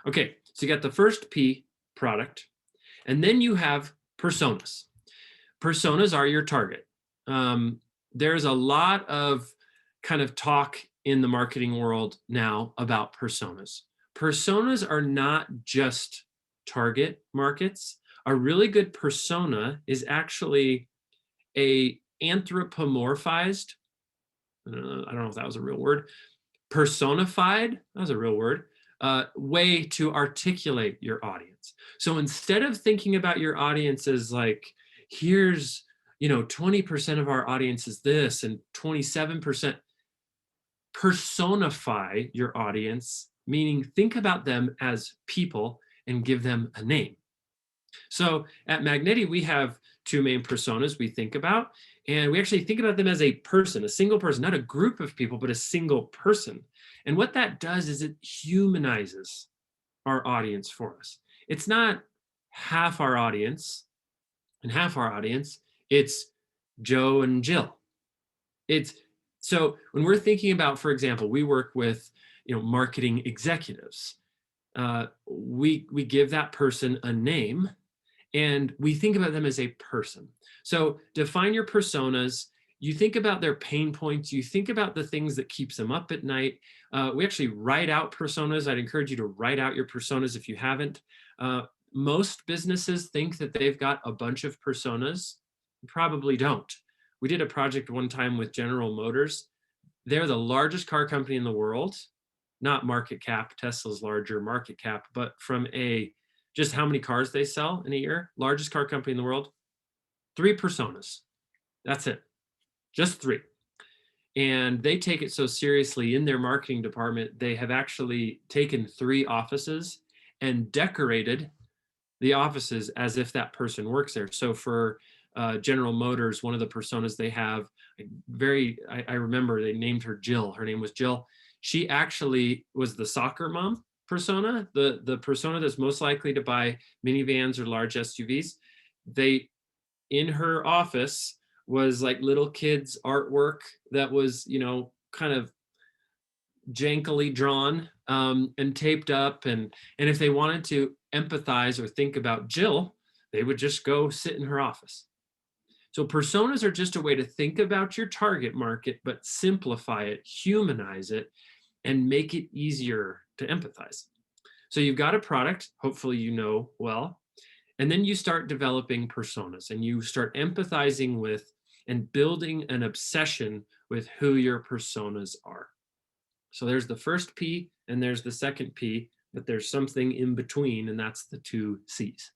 Okay, so you got the first P, product, and then you have personas. Personas are your target. There's a lot of kind of talk in the marketing world now about personas. Personas are not just target markets. A really good persona is actually a anthropomorphized, I don't know if that was a real word, personified, that was a real word, way to articulate your audience. So instead of thinking about your audience as like, here's, 20% of our audience is this and 27%, personify your audience, meaning think about them as people and give them a name. So at Magneti, we have two main personas we think about, and we actually think about them as a person, a single person, not a group of people, but a single person. And what that does is it humanizes our audience for us. It's not half our audience and half our audience, it's Joe and Jill. It's so when we're thinking about, for example, we work with marketing executives. We give that person a name and we think about them as a person. So define your personas. You think about their pain points. You think about the things that keeps them up at night. We actually write out personas. I'd encourage you to write out your personas if you haven't. Most businesses think that they've got a bunch of personas. Probably don't. We did a project one time with General Motors. They're the largest car company in the world, not market cap. Tesla's larger market cap, but from just how many cars they sell in a year, largest car company in the world, 3 personas. That's it, just 3. And they take it so seriously in their marketing department, they have actually taken 3 offices and decorated the offices as if that person works there. So for General Motors, one of the personas they have, I remember they named her Jill. Her name was Jill. She actually was the soccer mom persona, the persona that's most likely to buy minivans or large SUVs. In her office was like little kids artwork that was, kind of jankily drawn and taped up. And if they wanted to empathize or think about Jill, they would just go sit in her office. So personas are just a way to think about your target market, but simplify it, humanize it, and make it easier to empathize. So you've got a product, hopefully you know well, and then you start developing personas and you start empathizing with and building an obsession with who your personas are. So there's the first P and there's the second P, but there's something in between, and that's the 2 C's.